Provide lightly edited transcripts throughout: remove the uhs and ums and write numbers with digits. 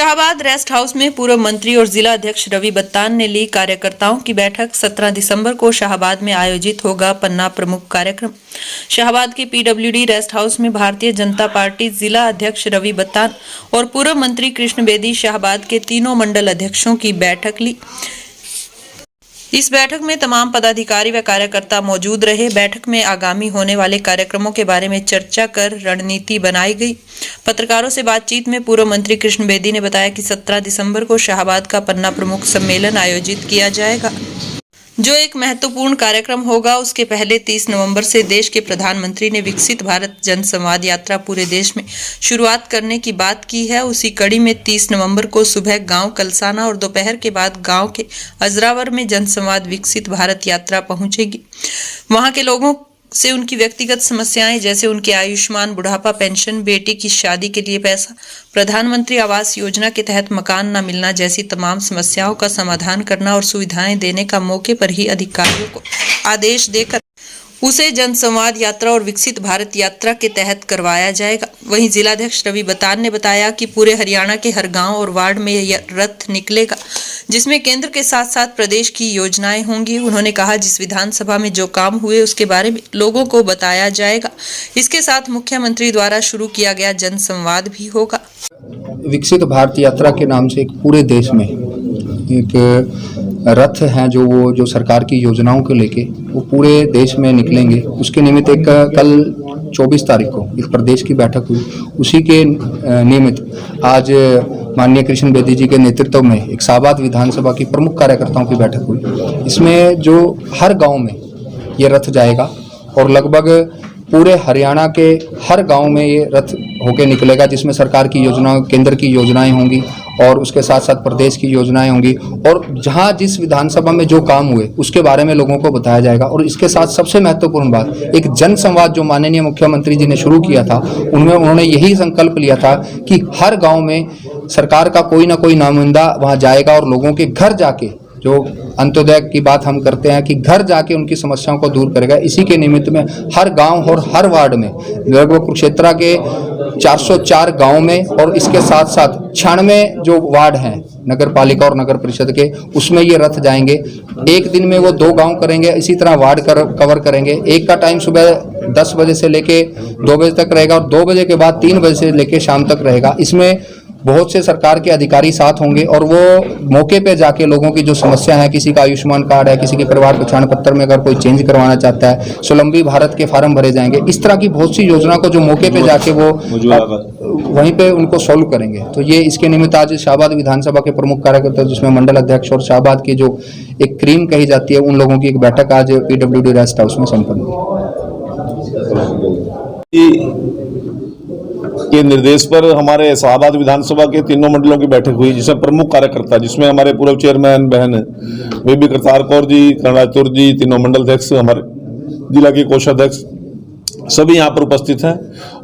Shahabad rest house में पूर्व मंत्री और जिला अध्यक्ष रवि बत्तान ने ली कार्यकर्ताओं की बैठक। 17 दिसंबर को शाहबाद में आयोजित होगा पन्ना प्रमुख कार्यक्रम। शाहबाद के पीडब्ल्यूडी रेस्ट हाउस में भारतीय जनता पार्टी जिला अध्यक्ष रवि बत्तान और पूर्व मंत्री कृष्ण बेदी शाहबाद के तीनों मंडल अध्यक्षों की बैठक ली। इस बैठक में तमाम पदाधिकारी व कार्यकर्ता मौजूद रहे। बैठक में आगामी होने वाले कार्यक्रमों के बारे में चर्चा कर रणनीति बनाई गई। पत्रकारों से बातचीत में पूर्व मंत्री कृष्ण बेदी ने बताया कि 17 दिसंबर को शाहबाद का पन्ना प्रमुख सम्मेलन आयोजित किया जाएगा, जो एक महत्वपूर्ण कार्यक्रम होगा। उसके पहले 30 नवंबर से देश के प्रधानमंत्री ने विकसित भारत जन संवाद यात्रा पूरे देश में शुरुआत करने की बात की है। उसी कड़ी में 30 नवंबर को सुबह गांव कलसाना और दोपहर के बाद गांव के अजरावर में जनसंवाद विकसित भारत यात्रा पहुंचेगी। वहां के लोगों से उनकी व्यक्तिगत समस्याएं जैसे उनके आयुष्मान बुढ़ापा पेंशन, बेटी की शादी के लिए पैसा, प्रधानमंत्री आवास योजना के तहत मकान न मिलना जैसी तमाम समस्याओं का समाधान करना और सुविधाएं देने का मौके पर ही अधिकारियों को आदेश देकर उसे जनसंवाद यात्रा और विकसित भारत यात्रा के तहत करवाया जाएगा। वहीं जिलाध्यक्ष रवि बत्तान ने बताया कि पूरे हरियाणा के हर गांव और वार्ड में यह रथ निकलेगा, जिसमें केंद्र के साथ साथ प्रदेश की योजनाएं होंगी। उन्होंने कहा, जिस विधानसभा में जो काम हुए उसके बारे में लोगों को बताया जाएगा। इसके साथ मुख्यमंत्री द्वारा शुरू किया गया जनसंवाद भी होगा। विकसित भारत यात्रा के नाम से एक पूरे देश में एक रथ हैं जो सरकार की योजनाओं को लेके वो पूरे देश में निकलेंगे। उसके निमित्त एक कल 24 तारीख को एक प्रदेश की बैठक हुई। उसी के निमित्त आज माननीय कृष्ण बेदी जी के नेतृत्व में एक शाहबाद विधानसभा की प्रमुख कार्यकर्ताओं की बैठक हुई। इसमें जो हर गांव में ये रथ जाएगा और लगभग पूरे हरियाणा के हर गांव में ये रथ होके निकलेगा, जिसमें सरकार की योजनाएं, केंद्र की योजनाएं होंगी और उसके साथ साथ प्रदेश की योजनाएं होंगी और जहां जिस विधानसभा में जो काम हुए उसके बारे में लोगों को बताया जाएगा। और इसके साथ सबसे महत्वपूर्ण बात, एक जन संवाद जो माननीय मुख्यमंत्री जी ने शुरू किया था, उनमें उन्होंने यही संकल्प लिया था कि हर गाँव में सरकार का कोई ना कोई नुमाइंदा वहाँ जाएगा और लोगों के घर जाके, जो अंत्योदय की बात हम करते हैं कि घर जाके उनकी समस्याओं को दूर करेगा। इसी के निमित्त में हर गांव और हर वार्ड में लगभग कुरुक्षेत्र के 404 गांव में और इसके साथ साथ 96 जो वार्ड हैं नगर पालिका और नगर परिषद के, उसमें ये रथ जाएंगे। एक दिन में वो 2 गांव करेंगे, इसी तरह वार्ड कवर करेंगे। एक का टाइम सुबह 10 बजे से लेके 2 बजे तक रहेगा और 2 बजे के बाद 3 बजे से लेके शाम तक रहेगा। इसमें बहुत से सरकार के अधिकारी साथ होंगे और वो मौके पे जाके लोगों की जो समस्या है, किसी का आयुष्मान कार्ड है, किसी के परिवार पहचान पत्र में अगर कोई चेंज करवाना चाहता है, स्वलंबी भारत के फार्म भरे जाएंगे। इस तरह की बहुत सी योजना को जो मौके पे जाके वो वहीं पे उनको सॉल्व करेंगे। तो ये इसके निमित्त आज शाहबाद विधानसभा के प्रमुख कार्यकर्ता, जिसमें मंडल अध्यक्ष और शाहबाद की जो एक क्रीम कही जाती है, उन लोगों की एक बैठक आज पीडब्ल्यूडी रेस्ट हाउस में संपन्न हुई। के निर्देश पर हमारे शाहबाद विधानसभा के तीनों मंडलों की बैठक हुई, जिसमें प्रमुख कार्यकर्ता, जिसमें हमारे पूर्व चेयरमैन बहन बेबी करतार कौर जी, कर्णाचुर जी, तीनों मंडल अध्यक्ष, हमारे जिला के कोषाध्यक्ष, सभी यहाँ पर उपस्थित हैं।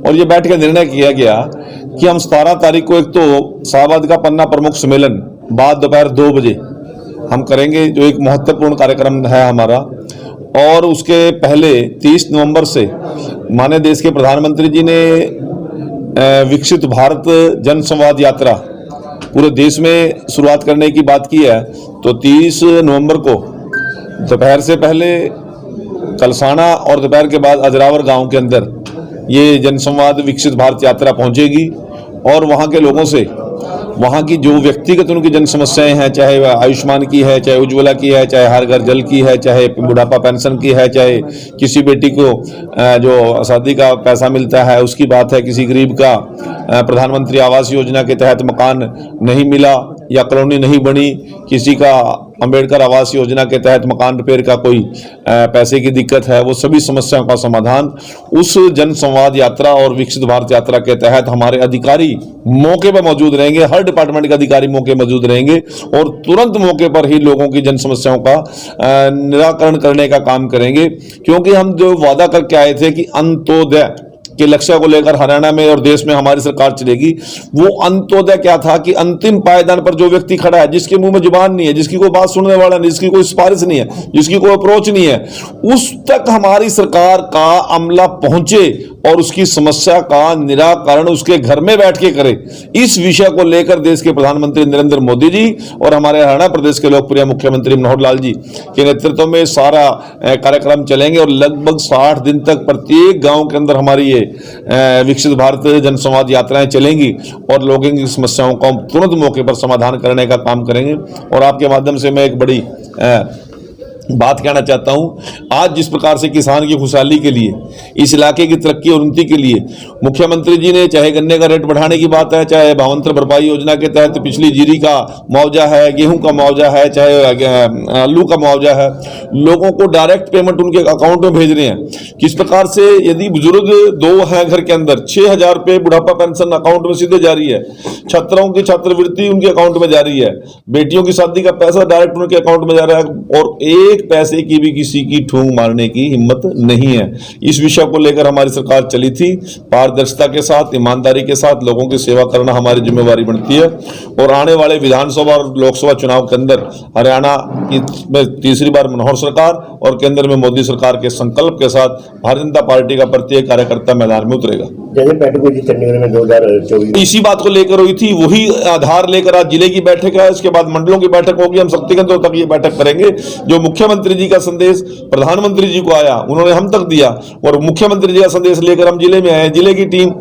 और ये बैठ के निर्णय किया गया कि हम 17 तारीख को एक तो शाहबाद का पन्ना प्रमुख सम्मेलन बाद दोपहर 2 बजे हम करेंगे, जो एक महत्वपूर्ण कार्यक्रम है हमारा। और उसके पहले 30 नवंबर से माननीय देश के प्रधानमंत्री जी ने विकसित भारत जन संवाद यात्रा पूरे देश में शुरुआत करने की बात की है। तो 30 नवंबर को दोपहर से पहले कलसाना और दोपहर के बाद अजरावर गांव के अंदर ये जनसंवाद विकसित भारत यात्रा पहुंचेगी और वहां के लोगों से वहाँ की जो व्यक्तिगत उनकी जन समस्याएं हैं, चाहे वह आयुष्मान की है, चाहे उज्ज्वला की है, चाहे हर घर जल की है, चाहे बुढ़ापा पेंशन की है, चाहे किसी बेटी को जो शादी का पैसा मिलता है उसकी बात है, किसी गरीब का प्रधानमंत्री आवास योजना के तहत मकान नहीं मिला या कॉलोनी नहीं बनी, किसी का अंबेडकर आवास योजना के तहत मकान रिपेयर का कोई पैसे की दिक्कत है, वो सभी समस्याओं का समाधान उस जन संवाद यात्रा और विकसित भारत यात्रा के तहत हमारे अधिकारी मौके पर मौजूद रहेंगे। हर डिपार्टमेंट के अधिकारी मौके मौजूद रहेंगे और तुरंत मौके पर ही लोगों की जन समस्याओं का निराकरण करने का काम करेंगे। क्योंकि हम जो वादा करके आए थे कि अंत्योदय के लक्ष्य को लेकर हरियाणा में और देश में हमारी सरकार चलेगी, वो अंत्योदय क्या था कि अंतिम पायदान पर जो व्यक्ति खड़ा है, जिसके मुंह में जुबान नहीं है, जिसकी कोई बात सुनने वाला नहीं, जिसकी कोई सिफारिश नहीं है, जिसकी कोई अप्रोच नहीं है, उस तक हमारी सरकार का अमला पहुंचे और उसकी समस्या का निराकरण उसके घर में बैठ के करे। इस विषय को लेकर देश के प्रधानमंत्री नरेंद्र मोदी जी और हमारे हरियाणा प्रदेश के लोकप्रिय मुख्यमंत्री मनोहर लाल जी के नेतृत्व में सारा कार्यक्रम चलेंगे और लगभग 60 दिन तक प्रत्येक गांव के अंदर हमारी ये विकसित भारत जनसंवाद यात्राएं चलेंगी और लोगों की समस्याओं का तुरंत मौके पर समाधान करने का काम करेंगे। और आपके माध्यम से मैं एक बड़ी बात कहना चाहता हूं, आज जिस प्रकार से किसान की खुशहाली के लिए, इस इलाके की तरक्की और उन्नति के लिए मुख्यमंत्री जी ने चाहे गन्ने का रेट बढ़ाने की बात है, चाहे भावांतर भरपाई योजना के तहत पिछली जीरी का मुआवजा है, गेहूं का मुआवजा है, चाहे आलू का मुआवजा है, लोगों को डायरेक्ट पेमेंट उनके अकाउंट में भेज रहे हैं। किस प्रकार से यदि बुजुर्ग 2 हैं घर के अंदर, 6,000 रुपये बुढ़ापा पेंशन अकाउंट में सीधे जा रही है, छात्राओं की छात्रवृत्ति उनके अकाउंट में जा रही है, बेटियों की शादी का पैसा डायरेक्ट उनके अकाउंट में जा रहा है और एक पैसे की भी किसी की ठूंग मारने की हिम्मत नहीं है। इस विषय को लेकर हमारी सरकार चली थी। पारदर्शिता के साथ, ईमानदारी के साथ लोगों की सेवा करना हमारी जिम्मेवारी बनती है और आने वाले विधानसभा और लोकसभा चुनाव के अंदर हरियाणा में तीसरी बार मनोहर सरकार और केंद्र में मोदी सरकार के संकल्प के साथ भारतीय जनता पार्टी का प्रत्येक कार्यकर्ता मैदान में उतरेगा। जैसे बैठक हुई थी चंडीगढ़ में 2024 इसी बात को लेकर हुई थी, वही आधार लेकर आज जिले की बैठक है, इसके बाद मंडलों की बैठक होगी। हम शक्ति केंद्रों तक ये बैठक करेंगे। जो मुख्यमंत्री जी का संदेश प्रधानमंत्री जी को आया, उन्होंने हम तक दिया और मुख्यमंत्री जी का संदेश लेकर हम जिले में आए। जिले की टीम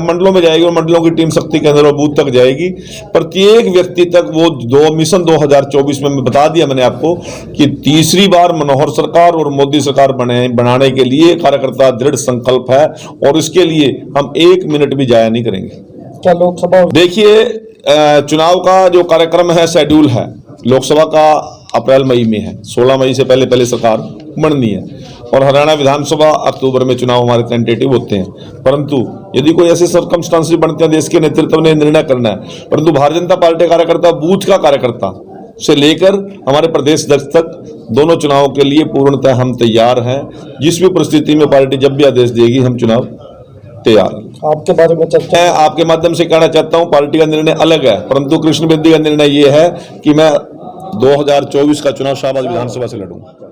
मंडलों में जाएगी और मंडलों की टीम शक्ति केंद्र और बूथ तक जाएगी। प्रत्येक व्यक्ति तक वो मिशन 2024 में बता दिया मैंने आपको कि तीसरी बार मनोहर सरकार और मोदी सरकार बनाने के लिए कार्यकर्ता दृढ़ संकल्प है और इसके लिए हम 1 मिनट भी जाया नहीं करेंगे। क्या लोकसभा देखिए, चुनाव का जो कार्यक्रम है, शेड्यूल है, लोकसभा का अप्रैल मई में है, 16 मई से पहले सरकार बननी है और हरियाणा विधानसभा अक्टूबर में चुनाव हमारे टेंटेटिव होते हैं। परंतु यदि कोई ऐसे सर्कमस्टांसेस बनते हैं, देश के नेतृत्व ने निर्णय करना है, परंतु भारतीय जनता पार्टी कार्यकर्ता बूथ का कार्यकर्ता से लेकर हमारे प्रदेश अध्यक्ष तक दोनों चुनावों के लिए पूर्णतः हम तैयार हैं। जिस भी परिस्थिति में पार्टी जब भी आदेश देगी, हम चुनाव तैयार हैं। आपके बारे में चर्चा मैं आपके माध्यम से कहना चाहता हूं, पार्टी का निर्णय अलग है, परंतु कृष्ण बेदी का निर्णय यह है कि मैं 2024 का चुनाव शाहबाद विधानसभा से लड़ूंगा।